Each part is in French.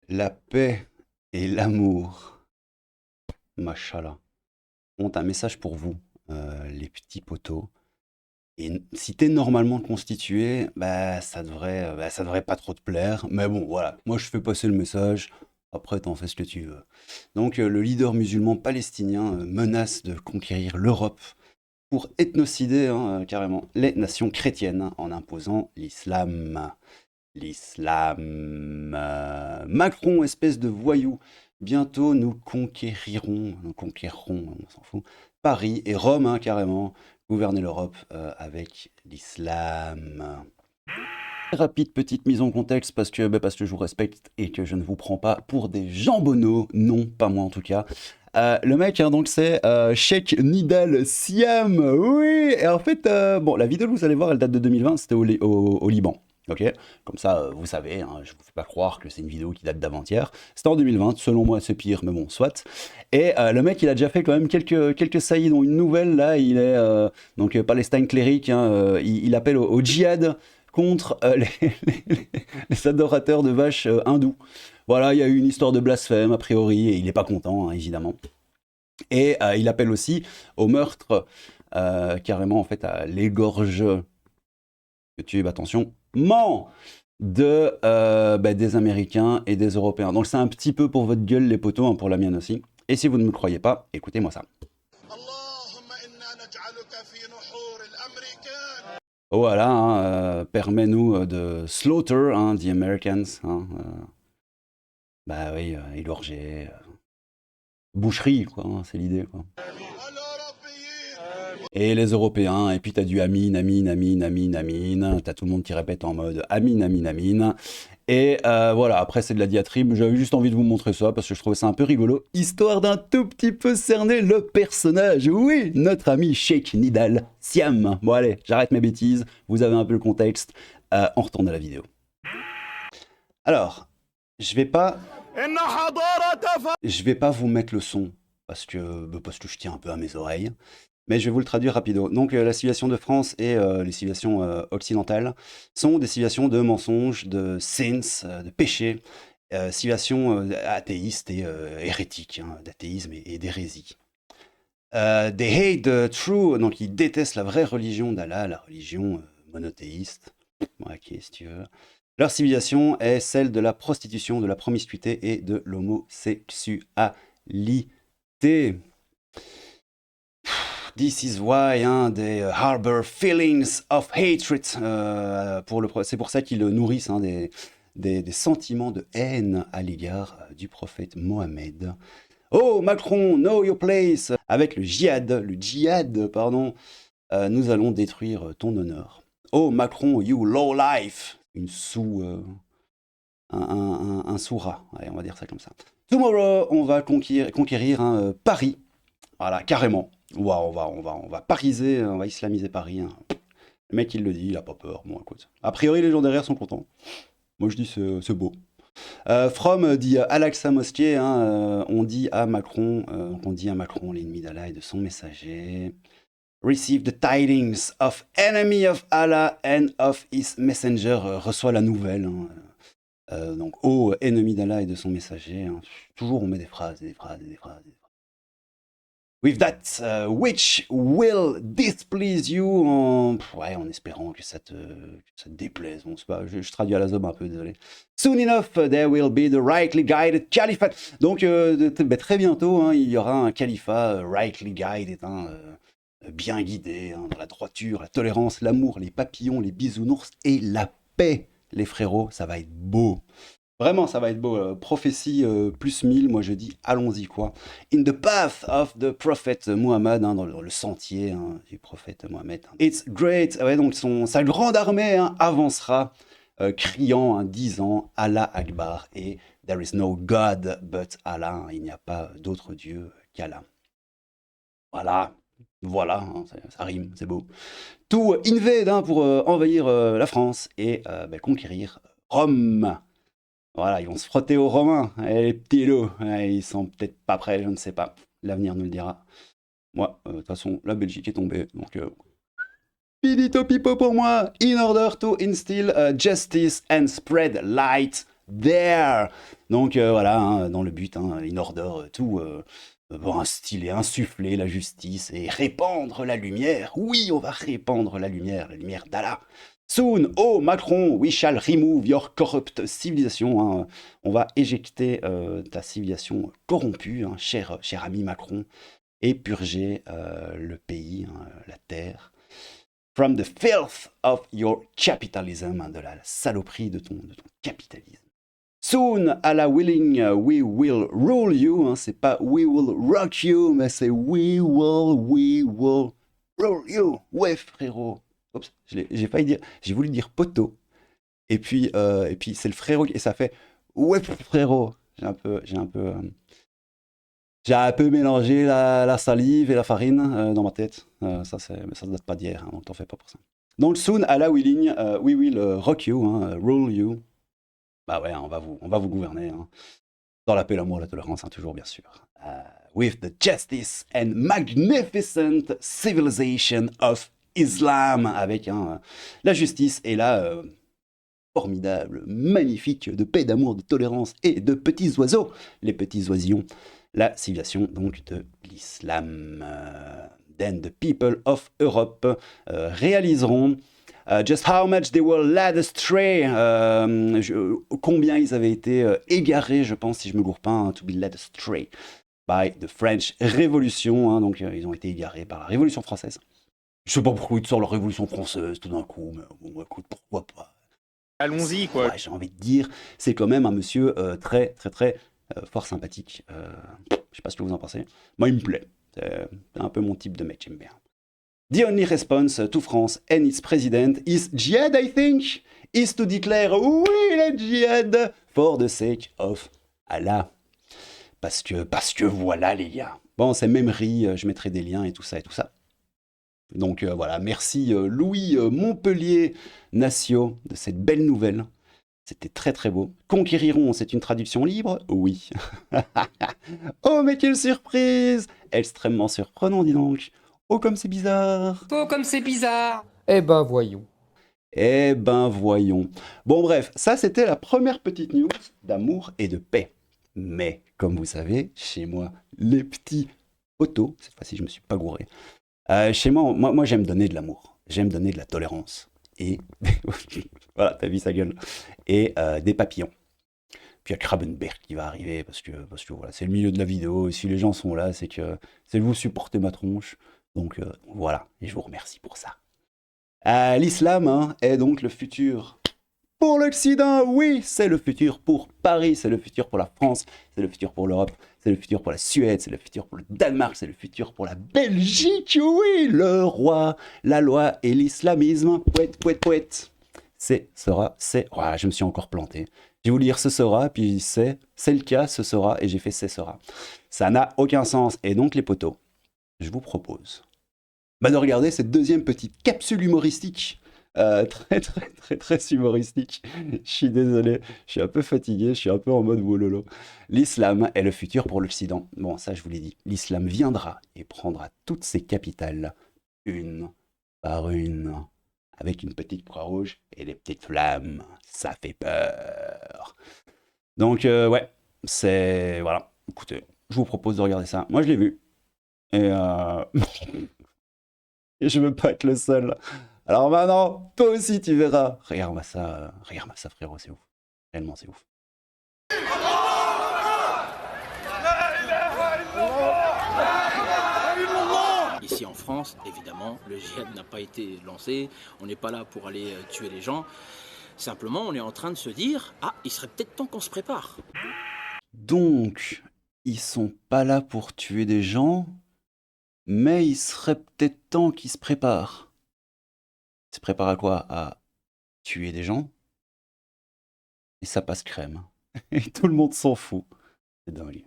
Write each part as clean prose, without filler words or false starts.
La paix et l'amour. Machallah. On a un message pour vous, les petits potos. Et si t'es normalement constitué, ça devrait pas trop te plaire. Mais bon, voilà. Moi, je fais passer le message. Après, t'en fais ce que tu veux. Donc, le leader musulman palestinien menace de conquérir l'Europe pour ethnocider carrément les nations chrétiennes en imposant l'islam. L'islam. Macron, espèce de voyou. Bientôt, nous conquérerons, on s'en fout, Paris et Rome, carrément, gouverner l'Europe avec l'islam. Rapide petite mise en contexte parce que je vous respecte et que je ne vous prends pas pour des jambonneaux, non, pas moi en tout cas. Le mec, donc c'est Sheikh Nidal Siam, oui. Et en fait, bon, la vidéo que vous allez voir, elle date de 2020, c'était au Liban. Ok, comme ça, vous savez, je vous fais pas croire que c'est une vidéo qui date d'avant-hier. C'était en 2020, selon moi c'est pire, mais bon, soit. Et le mec, il a déjà fait quand même quelques saillies, dont une nouvelle, là, il est donc Palestine cléric, il appelle au djihad contre les adorateurs de vaches hindous. Voilà, il y a eu une histoire de blasphème, a priori, et il n'est pas content, évidemment. Et il appelle aussi au meurtre, carrément, en fait, à l'égorge, que tu attention, ment des Américains et des Européens. Donc c'est un petit peu pour votre gueule, les potos, pour la mienne aussi. Et si vous ne me croyez pas, écoutez-moi ça. Voilà, permets-nous de slaughter the Americans. Bah oui, égorger. Boucherie, quoi, c'est l'idée, quoi. Et les Européens, et puis t'as du Amin, Amin, Amin, Amin, Amin. T'as tout le monde qui répète en mode Amin, Amin, Amin. Et voilà, après c'est de la diatribe, j'avais juste envie de vous montrer ça parce que je trouvais ça un peu rigolo, histoire d'un tout petit peu cerner le personnage. Oui, notre ami Sheikh Nidal Siam. Bon allez, j'arrête mes bêtises, vous avez un peu le contexte, on retourne à la vidéo. Alors, je vais pas vous mettre le son parce que je tiens un peu à mes oreilles. Mais je vais vous le traduire rapido. Donc la civilisation de France et les civilisations occidentales sont des civilisations de mensonges, de sins, de péchés, civilisations athéistes et hérétiques, d'athéisme et d'hérésie. They hate the true, donc ils détestent la vraie religion d'Allah, la religion monothéiste. Ok, si tu veux. Leur civilisation est celle de la prostitution, de la promiscuité et de l'homosexualité. This is why they harbor feelings of hatred. C'est pour ça qu'ils nourrissent des sentiments de haine à l'égard du prophète Mohammed. Oh Macron, know your place. Avec le djihad, pardon, nous allons détruire ton honneur. Oh Macron, you low life. Une un sous-rat. Allez, on va dire ça comme ça. Tomorrow, on va conquérir Paris. Voilà, carrément. On va pariser, on va islamiser Paris. Le mec, il le dit, il a pas peur. Bon, écoute. A priori, les gens derrière sont contents. Moi, je dis, c'est beau. From dit Al-Aqsa Mosquée, on dit à Macron, l'ennemi d'Allah et de son messager. Receive the tidings of enemy of Allah and of his messenger. Reçoit la nouvelle. Donc, ennemi d'Allah et de son messager. Toujours, on met des phrases. With that which will displease you, en espérant que ça te déplaise. Bon, je traduis à la zob un peu, désolé. Soon enough, there will be the rightly guided caliphate. Donc, très bientôt, il y aura un califat rightly guided, bien guidé, dans la droiture, la tolérance, l'amour, les papillons, les bisounours et la paix. Les frérots, ça va être beau. Vraiment, ça va être beau. Prophétie plus 1000, moi je dis, allons-y quoi. In the path of the prophet Muhammad, dans le sentier du prophète Mohammed. It's great. Ouais, donc sa grande armée avancera, criant, disant Allah Akbar et there is no God but Allah. Il n'y a pas d'autre Dieu qu'Allah. Voilà, ça rime, c'est beau. To invade pour envahir la France et conquérir Rome. Voilà, ils vont se frotter aux Romains. Les petits loups, ils sont peut-être pas prêts, je ne sais pas. L'avenir nous le dira. Moi, de toute façon, la Belgique est tombée, donc... Pidito pipo pour moi. In order to instill justice and spread light, there. Donc voilà, hein, dans le but, hein, in order, tout pour instiller, insuffler la justice et répandre la lumière. Oui, on va répandre la lumière d'Allah. Soon, oh Macron, we shall remove your corrupt civilization. Hein. On va éjecter ta civilisation corrompue, hein, cher ami Macron, et purger le pays, hein, la terre. From the filth of your capitalism, hein, de la saloperie de ton capitalisme. Soon, Allah willing, we will rule you. Hein, c'est pas we will rock you, mais c'est we will rule you. Ouais, frérot. Oups, j'ai failli dire, j'ai voulu dire poteau. Et puis c'est le frérot et ça fait ouais, frérot. J'ai un peu mélangé la salive et la farine dans ma tête. Mais ça ne date pas d'hier, hein, donc t'en fais pas pour ça. Donc, soon, Allah willing, we will rock you, hein, rule you. Bah ouais, on va vous gouverner. Hein. Dans la paix, l'amour, la tolérance, hein, toujours, bien sûr. With the justice and magnificent civilization of Islam. Avec la justice et la formidable, magnifique, de paix, d'amour, de tolérance et de petits oiseaux. Les petits oisillons. La civilisation donc de l'islam. Then the people of Europe réaliseront just how much they were led astray, combien ils avaient été égarés, je pense, si je me gourre pas, hein, to be led astray by the French Revolution. Hein, donc ils ont été égarés par la Révolution française. Je sais pas pourquoi ils te sortent la Révolution française tout d'un coup, mais bon, écoute, pourquoi pas. Allons-y, quoi. Ouais, j'ai envie de dire, c'est quand même un monsieur très fort sympathique. Je sais pas ce que vous en pensez. Moi, il me plaît. C'est un peu mon type de mec, j'aime bien. The only response to France and its president is jihad, I think, is to declare oui, la jihad for the sake of Allah. Parce que voilà, les gars. Bon, c'est même je mettrai des liens et tout ça. Donc voilà, merci Louis Montpellier Nacio de cette belle nouvelle. C'était très beau. Conquériront, c'est une traduction libre? Oui. Oh, mais quelle surprise! Extrêmement surprenant, dis donc. Oh, comme c'est bizarre. Oh, comme c'est bizarre. Eh ben voyons. Bon, bref, ça c'était la première petite news d'amour et de paix. Mais, comme vous savez, chez moi, les petits potos, cette fois-ci je me suis pas gouré, chez moi j'aime donner de l'amour, j'aime donner de la tolérance. Et voilà, t'as vu sa gueule. Et des papillons. Puis il y a Krabenberg qui va arriver parce que voilà, c'est le milieu de la vidéo. Et si les gens sont là, c'est que vous supportez ma tronche. Donc voilà, et je vous remercie pour ça. L'islam hein, est donc le futur pour l'Occident. Oui, c'est le futur pour Paris, c'est le futur pour la France, c'est le futur pour l'Europe, c'est le futur pour la Suède, c'est le futur pour le Danemark, c'est le futur pour la Belgique. Oui, le roi, la loi et l'islamisme. Poète. C'est, sera, c'est... Ouais, je me suis encore planté. J'ai voulu dire ce sera, puis c'est le cas, ce sera, et j'ai fait c'est sera. Ça n'a aucun sens. Et donc les potos, je vous propose de regarder cette deuxième petite capsule humoristique. Très humoristique. Je suis désolé, je suis un peu fatigué, je suis un peu en mode wololo. L'islam est le futur pour l'Occident. Bon, ça je vous l'ai dit. L'islam viendra et prendra toutes ses capitales, une par une, avec une petite croix rouge et des petites flammes. Ça fait peur. Donc, ouais, c'est... Voilà, écoutez, je vous propose de regarder ça. Moi, je l'ai vu. Et, et je veux pas être le seul. Alors maintenant, toi aussi, tu verras. Regarde-moi ça, frérot, c'est ouf. Réellement, c'est ouf. Ici en France, évidemment, le djihad n'a pas été lancé. On n'est pas là pour aller tuer les gens. Simplement, on est en train de se dire « Ah, il serait peut-être temps qu'on se prépare ». Donc, ils sont pas là pour tuer des gens, mais il serait peut-être temps qu'ils se préparent. Ils se préparent à quoi? À tuer des gens. Et ça passe crème. Et tout le monde s'en fout. C'est dingue.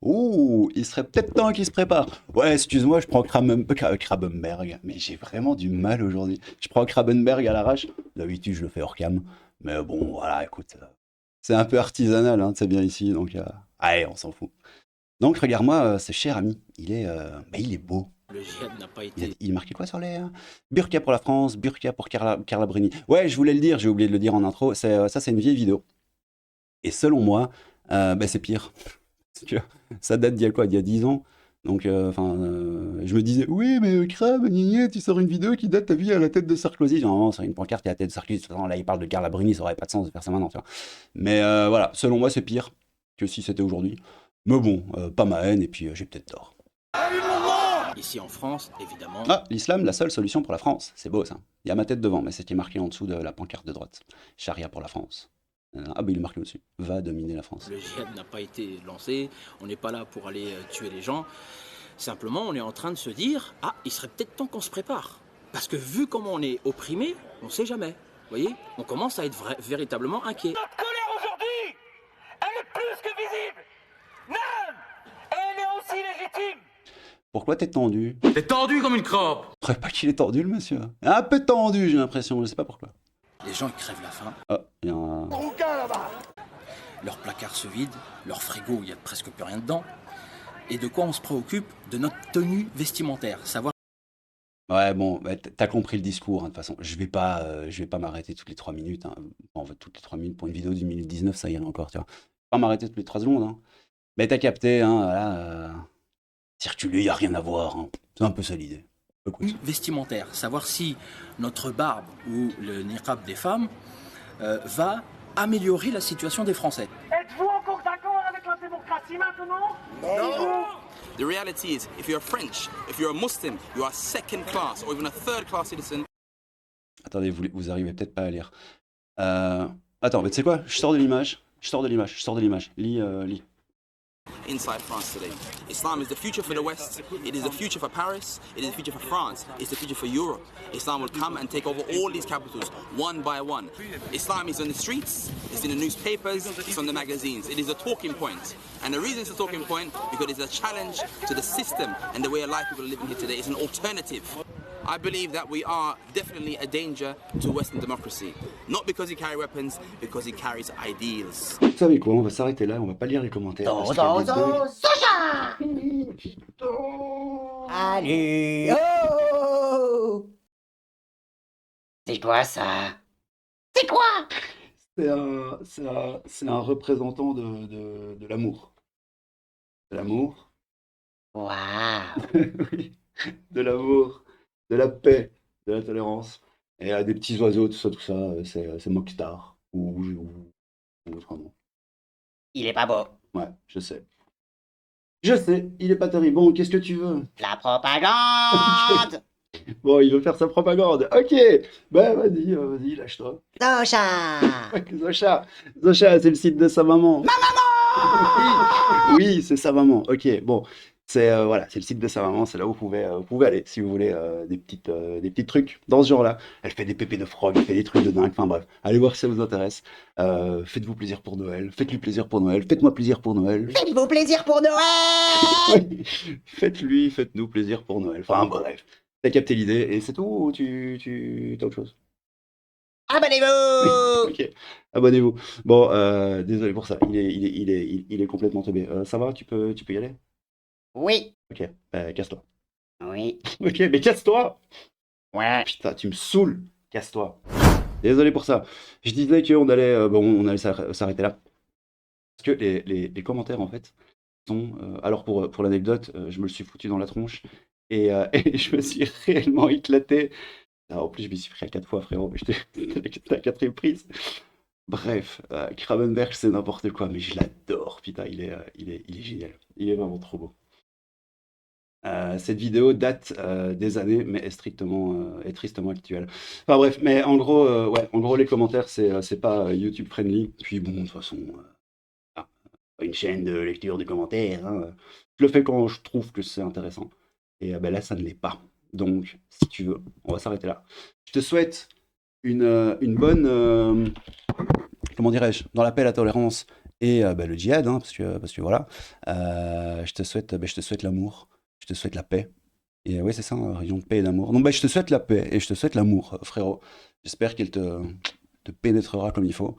Ouh, il serait peut-être temps qu'il se prépare. Ouais, excuse-moi, je prends Krabenberg. Mais j'ai vraiment du mal aujourd'hui. Je prends Krabenberg à l'arrache. D'habitude, je le fais hors cam. Mais bon, voilà, écoute. C'est un peu artisanal, hein, c'est bien ici. Donc, allez, on s'en fout. Donc, regarde-moi, ce cher ami. Il est beau. Le djihad n'a pas été... Il marquait quoi sur les... Burqa pour la France, Burqa pour Carla Bruni. Ouais, je voulais le dire, j'ai oublié de le dire en intro. Ça, c'est une vieille vidéo. Et selon moi, c'est pire. Parce que ça date d'il y a quoi? D'il y a 10 ans. Donc, je me disais, oui, mais Crab, tu sors une vidéo qui date ta vie à la tête de Sarkozy. Genre, non, c'est une pancarte qui a la tête de Sarkozy. Là, il parle de Carla Bruni, ça aurait pas de sens de faire ça maintenant, tu vois. Mais voilà, selon moi, c'est pire que si c'était aujourd'hui. Mais bon, pas ma haine, et puis j'ai peut-être tort. Ici en France, évidemment. Ah, l'islam, la seule solution pour la France. C'est beau ça. Il y a ma tête devant, mais c'était marqué en dessous de la pancarte de droite. Charia pour la France. Ah, il est marqué au-dessus. Va dominer la France. Le djihad n'a pas été lancé, on n'est pas là pour aller tuer les gens. Simplement, on est en train de se dire, ah, il serait peut-être temps qu'on se prépare. Parce que vu comment on est opprimé, on ne sait jamais. Vous voyez, on commence à être véritablement inquiet. Notre colère aujourd'hui, elle est plus que visible. Même, elle est aussi légitime. Pourquoi t'es tendu? T'es tendu comme une crampe. Je crois pas qu'il est tordu, le monsieur. Un peu tendu, j'ai l'impression, je sais pas pourquoi. Les gens, ils crèvent la faim. Ah, il y a un... Leur placard se vide, leur frigo, il n'y a presque plus rien dedans. Et de quoi on se préoccupe? De notre tenue vestimentaire. Savoir. Ouais, bon, t'as compris le discours, hein, de toute façon. Je vais pas m'arrêter toutes les 3 minutes. Hein. En fait, toutes les 3 minutes pour une vidéo d'une minute 19, ça irait encore, tu vois. Pas m'arrêter toutes les 3 secondes. Hein. Mais t'as capté, hein, voilà. Circuler, il n'y a rien à voir. Hein. C'est un peu ça l'idée. Écoute. Vestimentaire. Savoir si notre barbe ou le niqab des femmes va améliorer la situation des Français. Êtes-vous encore d'accord avec la démocratie maintenant? No. The reality is, if you're French, if you're a Muslim, you are second class or even a third class citizen. Attendez, vous arrivez peut-être pas à lire. Attends, mais tu sais quoi? Je sors de l'image. Lis. Inside France today. Islam is the future for the West. It is the future for Paris. It is the future for France. It's the future for Europe. Islam will come and take over all these capitals, one by one. Islam is on the streets, it's in the newspapers, it's on the magazines. It is a talking point. And the reason it's a talking point, because it's a challenge to the system and the way of life people are living here today. It's an alternative. I believe that we are definitely a danger to Western democracy. Not because he carries weapons, because he carries ideals. Vous savez quoi? On va s'arrêter là, on va pas lire les commentaires. Soja! Allez! Oh! C'est quoi ça? C'est quoi? C'est un représentant de l'amour. De l'amour. Waouh! Oui, de l'amour, de la paix, de la tolérance. Et des petits oiseaux, tout ça, c'est Mokhtar. Ou autrement. Il est pas beau. Ouais, je sais. Je sais, il est pas terrible. Bon, qu'est-ce que tu veux? La propagande! Bon, il veut faire sa propagande. Ok, bah vas-y, lâche-toi. Soja! Zocha, c'est le site de sa maman. Ma maman! Oui, c'est sa maman. Ok, bon, voilà, c'est le site de sa maman. C'est là où vous pouvez aller si vous voulez des petits trucs dans ce genre-là. Elle fait des pépés de frog, elle fait des trucs de dingue. Enfin bref, allez voir si ça vous intéresse. Faites-vous plaisir pour Noël. Faites-lui plaisir pour Noël. Faites-moi plaisir pour Noël. Faites-vous plaisir pour Noël! Oui. Faites-nous plaisir pour Noël. Enfin bref, t'as capté l'idée et c'est tout ou t'as autre chose? Abonnez-vous! Ok, abonnez-vous. Bon, désolé pour ça, il est complètement teubé. Ça va, tu peux y aller? Oui. Ok, casse-toi. Oui. Ok, mais casse-toi! Ouais. Putain, tu me saoules, casse-toi. Désolé pour ça. Je disais qu'on allait, on allait s'arrêter là. Parce que les commentaires, en fait, sont... alors, pour l'anecdote, je me le suis foutu dans la tronche et je me suis réellement éclaté. En plus, je m'y suis pris à 4 fois, frérot. C'était la 4e prise. Bref, Krabenberg, c'est n'importe quoi, mais je l'adore. Putain, il est génial. Il est vraiment trop beau. Cette vidéo date des années, mais est tristement actuelle. Enfin bref, mais en gros, les commentaires, c'est pas YouTube friendly. Puis bon, de toute façon, une chaîne de lecture de commentaires. Hein. Je le fais quand je trouve que c'est intéressant. Et là, ça ne l'est pas. Donc, si tu veux, on va s'arrêter là. Je te souhaite une bonne, comment dirais-je, dans l'appel à la tolérance et le djihad, hein, parce que voilà. Je te souhaite l'amour, je te souhaite la paix. Et oui, c'est ça, région de paix et d'amour. Non, je te souhaite la paix et je te souhaite l'amour, frérot. J'espère qu'elle te pénétrera comme il faut.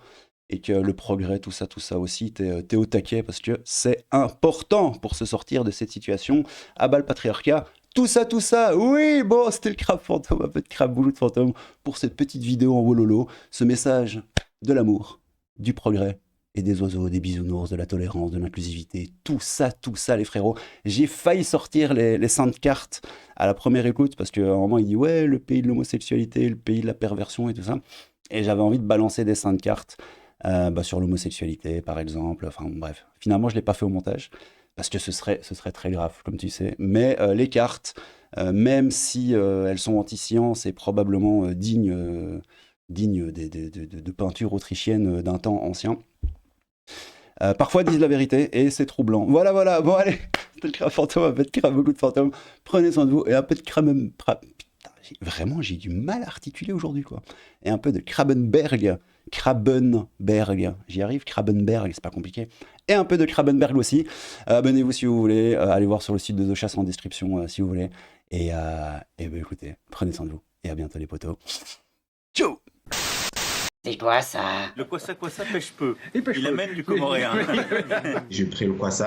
Et que le progrès, tout ça aussi, t'es au taquet parce que c'est important pour se sortir de cette situation. À bas le patriarcat, tout ça, oui, bon, c'était le crabe fantôme, un peu de crabe boulot de fantôme pour cette petite vidéo en wololo, ce message de l'amour, du progrès et des oiseaux, des bisounours, de la tolérance, de l'inclusivité, tout ça les frérots. J'ai failli sortir les saintes cartes à la première écoute parce qu'à un moment il dit ouais, le pays de l'homosexualité, le pays de la perversion et tout ça. Et j'avais envie de balancer des saintes cartes sur l'homosexualité par exemple. Enfin bref, finalement je l'ai pas fait au montage parce que ce serait très grave comme tu sais. Mais les cartes, même si elles sont anti-science et probablement dignes de peintures autrichiennes d'un temps ancien, parfois disent la vérité et c'est troublant. Voilà, bon allez, c'était le crabe fantôme, un peu de crabe, beaucoup de fantômes. Prenez soin de vous et un peu de crabe. Putain, vraiment, j'ai du mal à articuler aujourd'hui, quoi. Et un peu de Krabenberg. J'y arrive, Krabenberg, c'est pas compliqué. Et un peu de Krabenberg aussi. Abonnez-vous si vous voulez. Allez voir sur le site de The Chasse en description si vous voulez. Et écoutez, prenez soin de vous. Et à bientôt les potos. Ciao. C'est quoi ça? Le quoi ça pêche peu. Il amène du comoréen. J'ai pris le quoi ça.